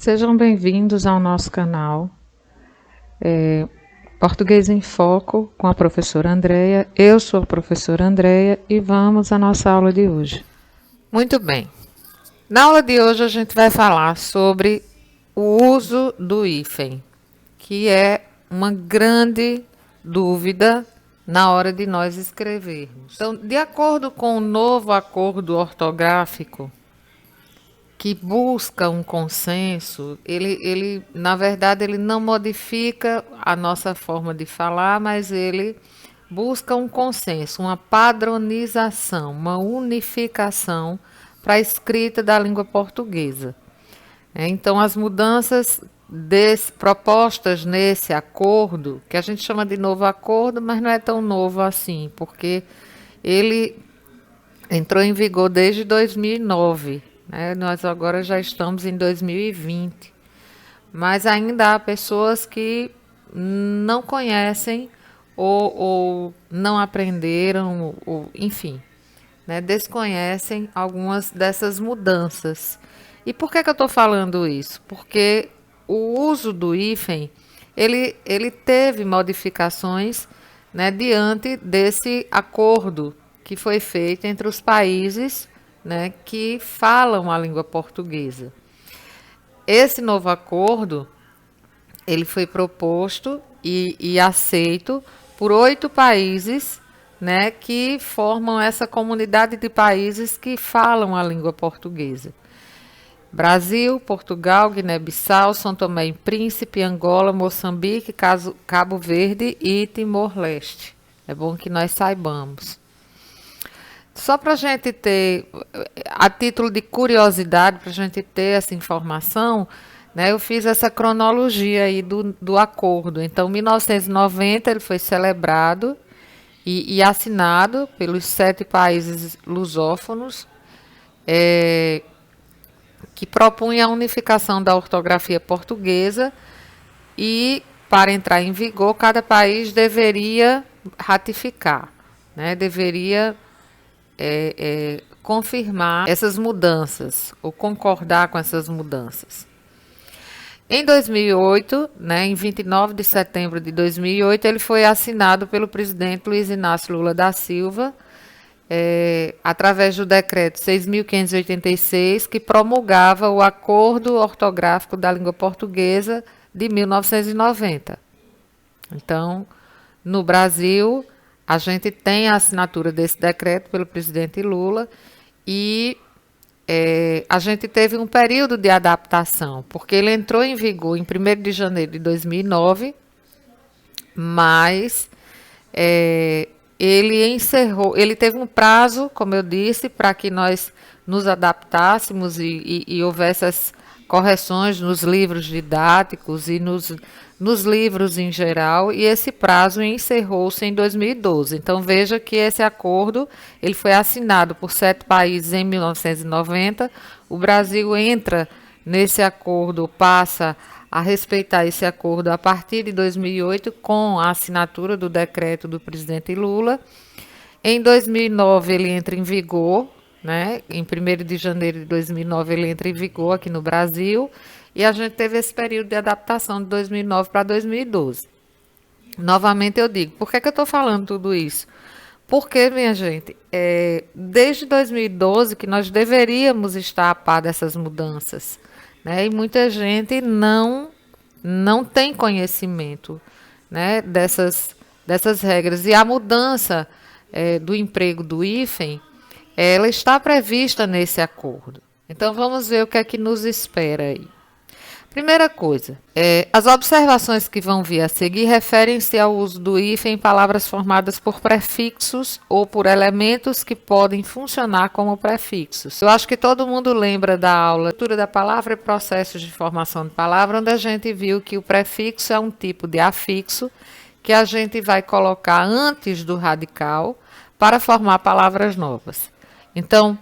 Sejam bem-vindos ao nosso canal Português em Foco com a professora Andreia. Eu sou a professora Andreia e vamos à nossa aula de hoje. Muito bem. Na aula de hoje a gente vai falar sobre o uso do hífen, que é uma grande dúvida na hora de nós escrevermos. Então, de acordo com o novo acordo ortográfico, que busca um consenso, na verdade, ele não modifica a nossa forma de falar, mas ele busca um consenso, uma padronização, uma unificação para a escrita da língua portuguesa. Então, as mudanças propostas nesse acordo, que a gente chama de novo acordo, mas não é tão novo assim, porque ele entrou em vigor desde 2009. Nós agora já estamos em 2020, mas ainda há pessoas que não conhecem ou não aprenderam, enfim, desconhecem algumas dessas mudanças. E por que eu estou falando isso? Porque o uso do hífen, ele teve modificações, diante desse acordo que foi feito entre os países, que falam a língua portuguesa. Esse novo acordo, ele foi proposto e aceito por 8 países, que formam essa comunidade de países que falam a língua portuguesa. Brasil, Portugal, Guiné-Bissau, São Tomé e Príncipe, Angola, Moçambique, Cabo Verde e Timor-Leste. É bom que nós saibamos. Só para a gente ter, a título de curiosidade, para a gente ter essa informação, eu fiz essa cronologia aí do acordo. Então, em 1990, ele foi celebrado e assinado pelos 7 países lusófonos, que propunha a unificação da ortografia portuguesa e, para entrar em vigor, cada país deveria ratificar, deveria confirmar essas mudanças ou concordar com essas mudanças. Em 2008, em 29 de setembro de 2008, ele foi assinado pelo presidente Luiz Inácio Lula da Silva, através do decreto 6.586, que promulgava o Acordo Ortográfico da Língua Portuguesa de 1990. Então, no Brasil, a gente tem a assinatura desse decreto pelo presidente Lula e a gente teve um período de adaptação, porque ele entrou em vigor em 1º de janeiro de 2009, mas ele teve um prazo, como eu disse, para que nós nos adaptássemos e houvesse as correções nos livros didáticos e nos livros em geral, e esse prazo encerrou-se em 2012. Então, veja que esse acordo ele foi assinado por 7 países em 1990. O Brasil entra nesse acordo, passa a respeitar esse acordo a partir de 2008, com a assinatura do decreto do presidente Lula. Em 2009, ele entra em vigor, em 1º de janeiro de 2009, ele entra em vigor aqui no Brasil, e a gente teve esse período de adaptação de 2009 para 2012. Novamente eu digo, por que eu estou falando tudo isso? Porque, minha gente, desde 2012 que nós deveríamos estar a par dessas mudanças, e muita gente não tem conhecimento, dessas regras. E a mudança do emprego do hífen, ela está prevista nesse acordo. Então, vamos ver o que é que nos espera aí. Primeira coisa, as observações que vão vir a seguir referem-se ao uso do hífen em palavras formadas por prefixos ou por elementos que podem funcionar como prefixos. Eu acho que todo mundo lembra da aula Estrutura da Palavra e Processos de Formação de Palavra, onde a gente viu que o prefixo é um tipo de afixo que a gente vai colocar antes do radical para formar palavras novas. Então,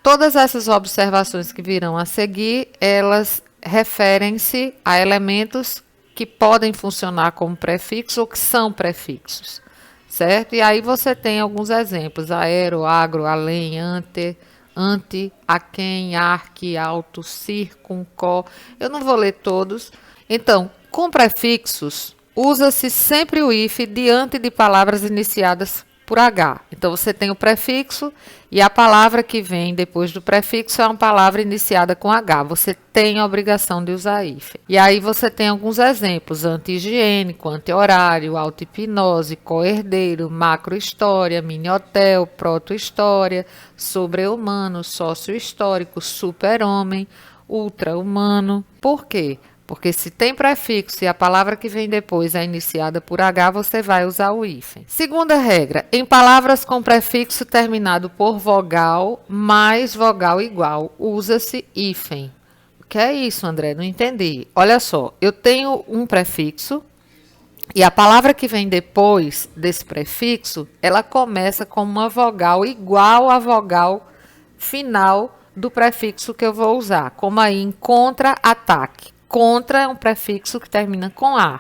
todas essas observações que virão a seguir, elas referem-se a elementos que podem funcionar como prefixos ou que são prefixos, certo? E aí você tem alguns exemplos: aero, agro, além, ante, ante, a quem, arque, alto, circun, có. Eu não vou ler todos. Então, com prefixos, usa-se sempre o hífen diante de palavras iniciadas por H. Então, você tem o prefixo e a palavra que vem depois do prefixo é uma palavra iniciada com H. Você tem a obrigação de usar hífen. E aí você tem alguns exemplos: anti-higiênico, anti-horário, auto-hipnose, co-herdeiro, macro-história, mini-hotel, proto-história, sobre-humano, sócio-histórico, super-homem, ultra-humano. Por quê? Porque se tem prefixo e a palavra que vem depois é iniciada por H, você vai usar o hífen. Segunda regra, em palavras com prefixo terminado por vogal mais vogal igual, usa-se hífen. O que é isso, André? Não entendi. Olha só, eu tenho um prefixo e a palavra que vem depois desse prefixo, ela começa com uma vogal igual à vogal final do prefixo que eu vou usar, como aí em contra-ataque. Contra é um prefixo que termina com A.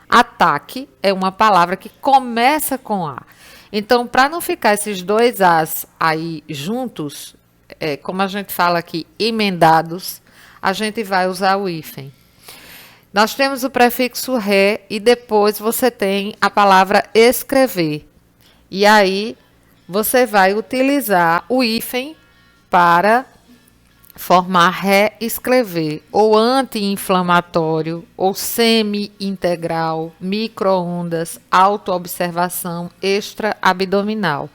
Ataque é uma palavra que começa com A. Então, para não ficar esses dois As aí juntos, como a gente fala aqui, emendados, a gente vai usar o hífen. Nós temos o prefixo ré e depois você tem a palavra escrever. E aí, você vai utilizar o hífen para formar reescrever, ou anti-inflamatório, ou semi-integral, micro-ondas, autoobservação, extra-abdominal.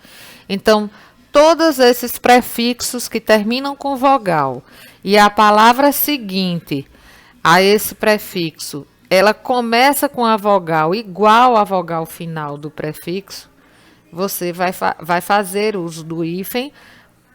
Então, todos esses prefixos que terminam com vogal e a palavra seguinte a esse prefixo, ela começa com a vogal igual à vogal final do prefixo, você vai fazer uso do hífen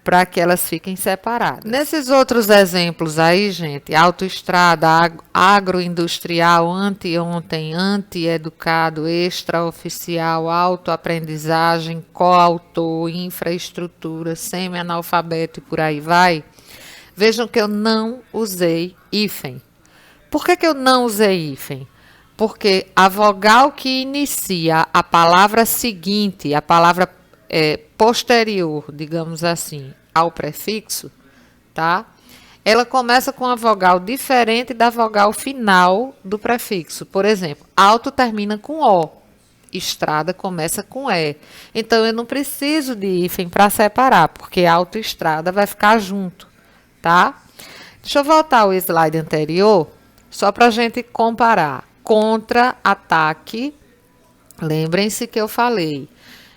para que elas fiquem separadas. Nesses outros exemplos aí, gente, autoestrada, agroindustrial, anteontem, antieducado, extraoficial, autoaprendizagem, coautor, infraestrutura, semi-analfabeto e por aí vai, vejam que eu não usei hífen. Por que eu não usei hífen? Porque a vogal que inicia a palavra seguinte, a palavra posterior, digamos assim, ao prefixo, tá? Ela começa com a vogal diferente da vogal final do prefixo. Por exemplo, auto termina com O, estrada começa com E. Então, eu não preciso de hífen para separar, porque autoestrada vai ficar junto, tá? Deixa eu voltar ao slide anterior, só para a gente comparar. Contra-ataque, lembrem-se que eu falei,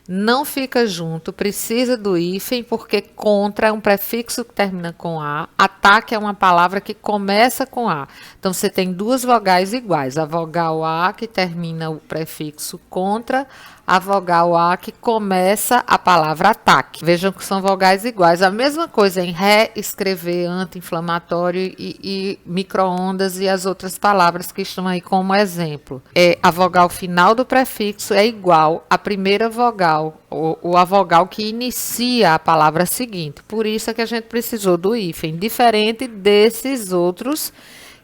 não fica junto, precisa do hífen, porque contra é um prefixo que termina com A, ataque é uma palavra que começa com A. Então, você tem duas vogais iguais, a vogal A que termina o prefixo contra, a vogal A que começa a palavra ataque. Vejam que são vogais iguais. A mesma coisa em reescrever, anti-inflamatório e micro-ondas e as outras palavras que estão aí como exemplo. A vogal final do prefixo é igual à primeira vogal, ou a vogal que inicia a palavra seguinte. Por isso é que a gente precisou do hífen, diferente desses outros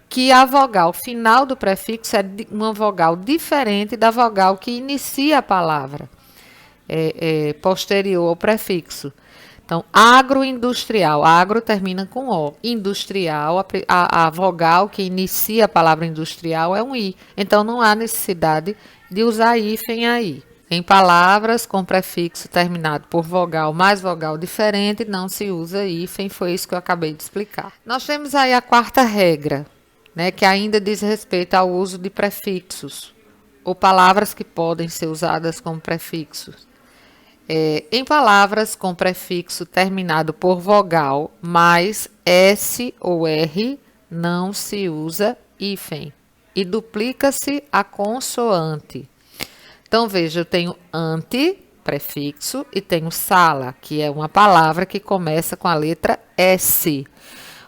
que a vogal final do prefixo é uma vogal diferente da vogal que inicia a palavra, posterior ao prefixo. Então, agroindustrial, agro termina com O. Industrial, a vogal que inicia a palavra industrial é um I. Então, não há necessidade de usar hífen aí. Em palavras com prefixo terminado por vogal mais vogal diferente, não se usa hífen, foi isso que eu acabei de explicar. Nós temos aí a quarta regra, né, que ainda diz respeito ao uso de prefixos, ou palavras que podem ser usadas como prefixos. Em palavras com prefixo terminado por vogal mais S ou R, não se usa hífen e duplica-se a consoante. Então, veja, eu tenho ante, prefixo, e tenho sala, que é uma palavra que começa com a letra S.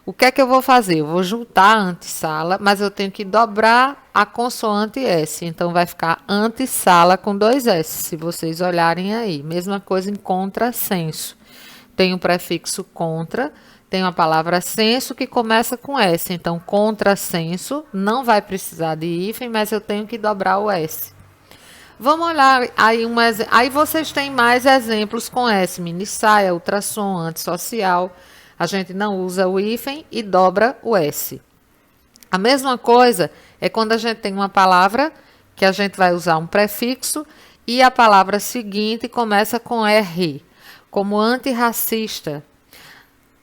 O que é que eu vou fazer? Eu vou juntar antessala, mas eu tenho que dobrar a consoante S. Então, vai ficar antessala com dois S, se vocês olharem aí. Mesma coisa em contrassenso. Tem o prefixo contra, tem a palavra senso que começa com S. Então, contrassenso não vai precisar de hífen, mas eu tenho que dobrar o S. Vamos olhar aí aí vocês têm mais exemplos com S. Mini saia, ultrassom, antissocial. a gente não usa o hífen e dobra o S. A mesma coisa é quando a gente tem uma palavra que a gente vai usar um prefixo e a palavra seguinte começa com R, como antirracista.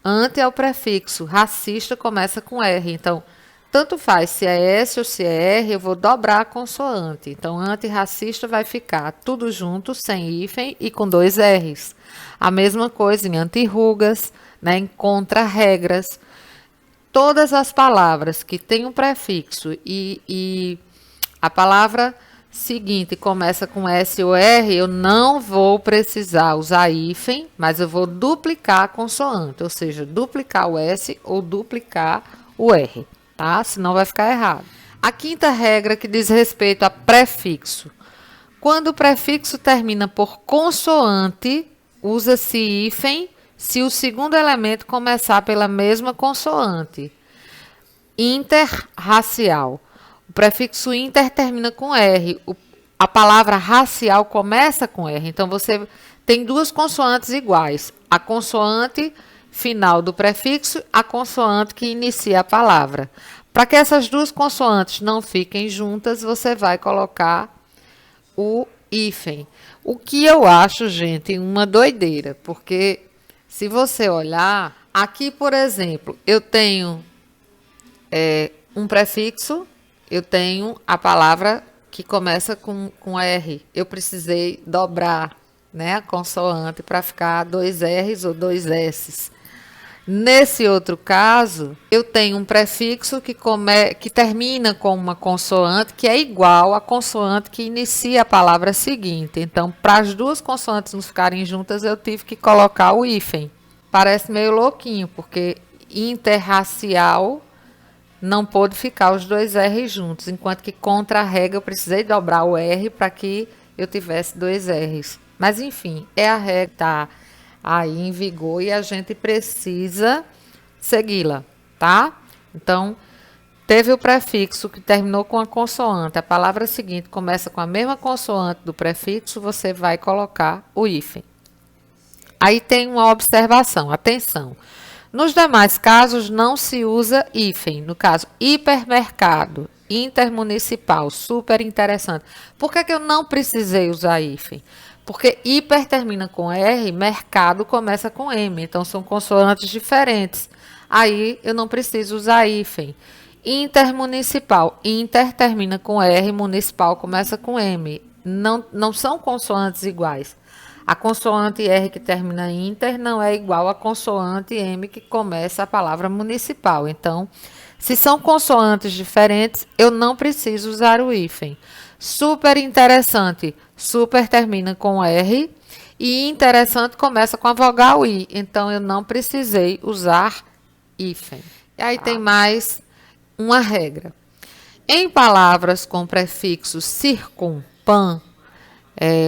Anti é o prefixo, racista começa com R. Então, tanto faz se é S ou se é R, eu vou dobrar a consoante. Então, antirracista vai ficar tudo junto, sem hífen e com 2 R's. A mesma coisa em antirrugas, né, em contra-regras. Todas as palavras que têm um prefixo e a palavra seguinte começa com S ou R, eu não vou precisar usar hífen, mas eu vou duplicar a consoante, ou seja, duplicar o S ou duplicar o R, tá? Senão vai ficar errado. A quinta regra que diz respeito a prefixo. Quando o prefixo termina por consoante, usa-se hífen se o segundo elemento começar pela mesma consoante. Interracial. O prefixo inter termina com R. A palavra racial começa com R. Então, você tem duas consoantes iguais. A consoante final do prefixo, a consoante que inicia a palavra. Para que essas duas consoantes não fiquem juntas, você vai colocar o hífen. O que eu acho, gente, uma doideira. Porque se você olhar, aqui, por exemplo, eu tenho um prefixo, eu tenho a palavra que começa com R. Eu precisei dobrar, né, a consoante para ficar 2 R's ou 2 S's. Nesse outro caso, eu tenho um prefixo que termina com uma consoante que é igual à consoante que inicia a palavra seguinte. Então, para as duas consoantes não ficarem juntas, eu tive que colocar o hífen. Parece meio louquinho, porque interracial não pôde ficar os 2 R juntos, enquanto que contra a regra eu precisei dobrar o R para que eu tivesse 2 R's. Mas, enfim, é a regra que está aí em vigor e a gente precisa segui-la, tá? Então, teve o prefixo que terminou com a consoante. A palavra seguinte começa com a mesma consoante do prefixo, você vai colocar o hífen. Aí tem uma observação, atenção. Nos demais casos, não se usa hífen. No caso, hipermercado, intermunicipal, super interessante. Por que eu não precisei usar hífen? Porque hiper termina com R, mercado começa com M. Então, são consoantes diferentes. Aí, eu não preciso usar hífen. Intermunicipal, inter termina com R, municipal começa com M. Não são consoantes iguais. A consoante R que termina em inter não é igual à consoante M que começa a palavra municipal. Então, se são consoantes diferentes, eu não preciso usar o hífen. Super interessante. Super termina com R e interessante começa com a vogal I. Então, eu não precisei usar hífen. E aí tem mais uma regra. Em palavras com prefixo circum, pan,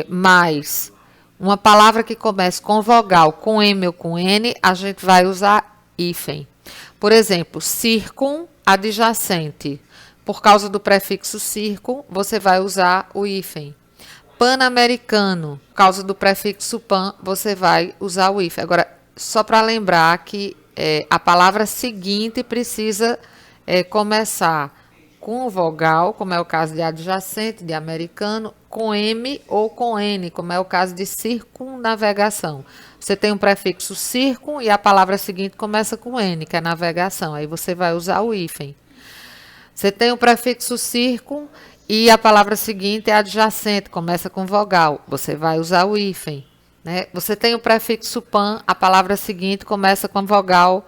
mais... uma palavra que começa com vogal, com M ou com N, a gente vai usar hífen. Por exemplo, circum adjacente. Por causa do prefixo circum, você vai usar o hífen. Pan-americano. Por causa do prefixo pan, você vai usar o hífen. Agora, só para lembrar que a palavra seguinte precisa começar com vogal, como é o caso de adjacente, de americano, com M ou com N, como é o caso de circunnavegação. Você tem um prefixo circun e a palavra seguinte começa com N, que é navegação. Aí você vai usar o hífen. Você tem o prefixo circun e a palavra seguinte é adjacente, começa com vogal. Você vai usar o hífen. Né? Você tem o prefixo pan, a palavra seguinte começa com vogal,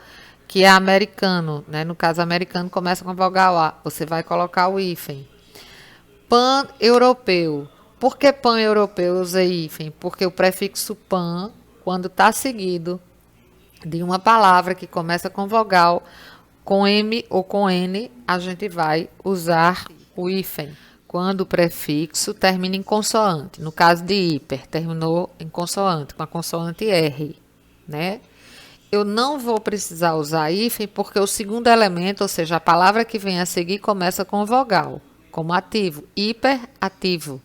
que é americano, né? No caso, americano começa com a vogal A. Você vai colocar o hífen. Pan-europeu. Por que pan-europeu usa hífen? Porque o prefixo pan, quando está seguido de uma palavra que começa com vogal, com M ou com N, a gente vai usar o hífen. Quando o prefixo termina em consoante. No caso de hiper, terminou em consoante, com a consoante R, né? Eu não vou precisar usar hífen porque o segundo elemento, ou seja, a palavra que vem a seguir, começa com vogal, como ativo, hiperativo.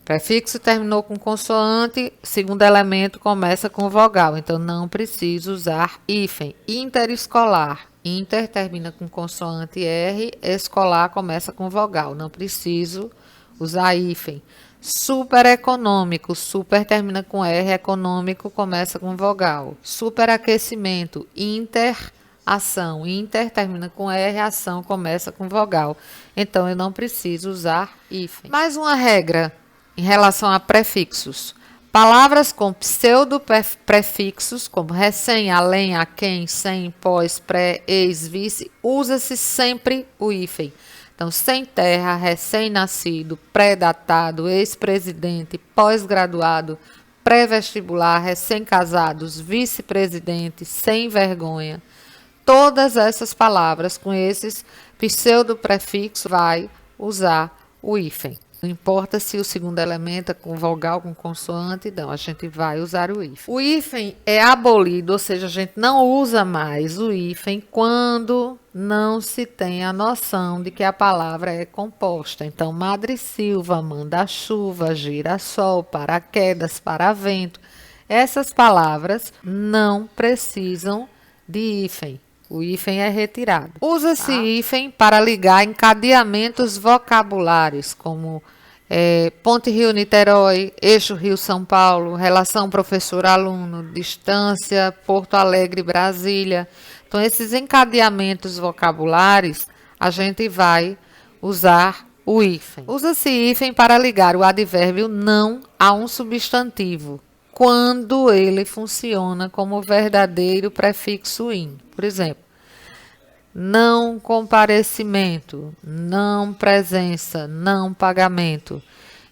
Prefixo terminou com consoante, segundo elemento começa com vogal, então não preciso usar hífen. Interescolar, inter termina com consoante R, escolar começa com vogal, não preciso usar hífen. Supereconômico, super termina com R, econômico começa com vogal. Superaquecimento, ação, inter termina com R, ação começa com vogal. Então eu não preciso usar hífen. Mais uma regra em relação a prefixos. Palavras com pseudo-prefixos, como recém, além, a quem, sem, pós, pré, ex, vice, usa-se sempre o hífen. Então, sem terra, recém-nascido, pré-datado, ex-presidente, pós-graduado, pré-vestibular, recém-casados, vice-presidente, sem vergonha. Todas essas palavras com esses pseudo-prefixos vai usar o hífen. Não importa se o segundo elemento é com vogal, com consoante, não, a gente vai usar o hífen. O hífen é abolido, ou seja, a gente não usa mais o hífen quando não se tem a noção de que a palavra é composta. Então, madressilva, manda-chuva, girassol, paraquedas, paravento. Essas palavras não precisam de hífen. O hífen é retirado. Usa-se hífen para ligar encadeamentos vocabulares, como Ponte Rio-Niterói, Eixo Rio-São Paulo, relação professor-aluno, distância, Porto Alegre-Brasília. Então, esses encadeamentos vocabulares, a gente vai usar o hífen. Usa-se hífen para ligar o advérbio não a um substantivo, quando ele funciona como verdadeiro prefixo in. Por exemplo, não comparecimento, não presença, não pagamento.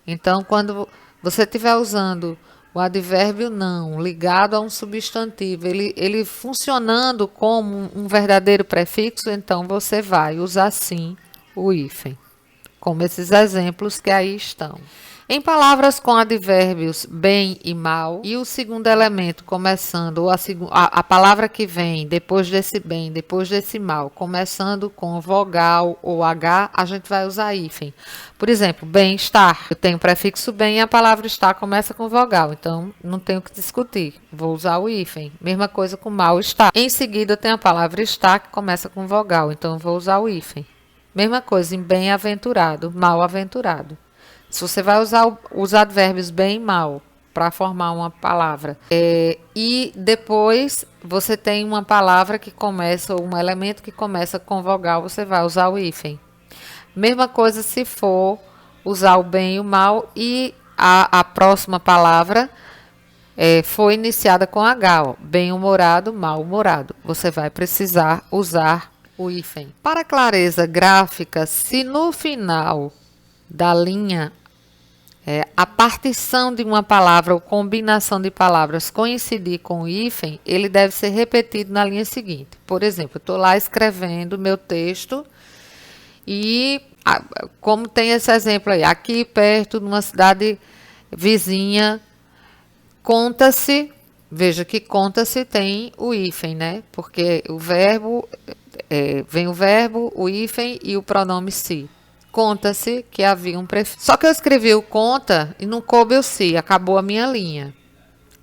Então, quando você estiver usando o advérbio não ligado a um substantivo, ele funcionando como um verdadeiro prefixo, então você vai usar sim o hífen, como esses exemplos que aí estão. Em palavras com advérbios bem e mal, e o segundo elemento começando, ou a palavra que vem depois desse bem, depois desse mal, começando com vogal ou H, a gente vai usar hífen. Por exemplo, bem-estar. Eu tenho o prefixo bem e a palavra estar começa com vogal, então não tenho que discutir. Vou usar o hífen. Mesma coisa com mal-estar. Em seguida, tem a palavra estar que começa com vogal, então vou usar o hífen. Mesma coisa em bem-aventurado, mal-aventurado. Se você vai usar os advérbios bem e mal para formar uma palavra, e depois você tem uma palavra que começa, ou um elemento que começa com vogal, você vai usar o hífen. Mesma coisa se for usar o bem e o mal e a próxima palavra foi iniciada com H, ó, bem-humorado, mal-humorado. Você vai precisar usar o hífen. Para clareza gráfica, se no final da linha a partição de uma palavra ou combinação de palavras coincidir com o hífen, ele deve ser repetido na linha seguinte. Por exemplo, eu estou lá escrevendo meu texto e, como tem esse exemplo aí, aqui perto, numa cidade vizinha, conta-se, veja que conta-se tem o hífen, né? Porque o verbo, vem o verbo, o hífen e o pronome se. Conta-se que havia um prefixo. Só que eu escrevi o conta e não coube o se, acabou a minha linha.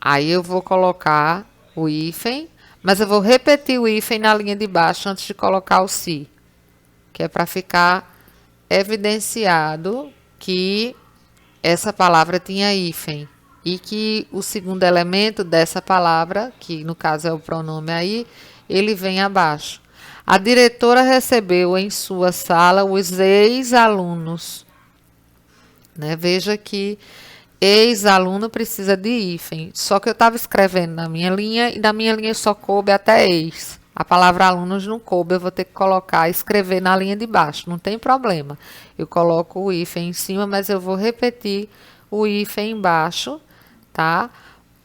Aí eu vou colocar o hífen, mas eu vou repetir o hífen na linha de baixo antes de colocar o se, que é para ficar evidenciado que essa palavra tinha hífen e que o segundo elemento dessa palavra, que no caso é o pronome aí, ele vem abaixo. A diretora recebeu em sua sala os ex-alunos. Né? Veja que ex-aluno precisa de hífen. Só que eu estava escrevendo na minha linha e na minha linha só coube até ex. A palavra alunos não coube, eu vou ter que colocar, escrever na linha de baixo. Não tem problema. Eu coloco o hífen em cima, mas eu vou repetir o hífen embaixo, tá?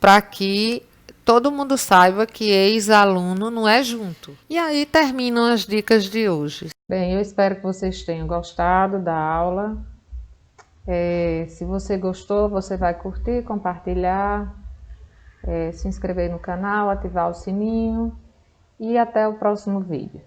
Para que todo mundo saiba que ex-aluno não é junto. E aí terminam as dicas de hoje. Bem, eu espero que vocês tenham gostado da aula. Se você gostou, você vai curtir, compartilhar, se inscrever no canal, ativar o sininho e até o próximo vídeo.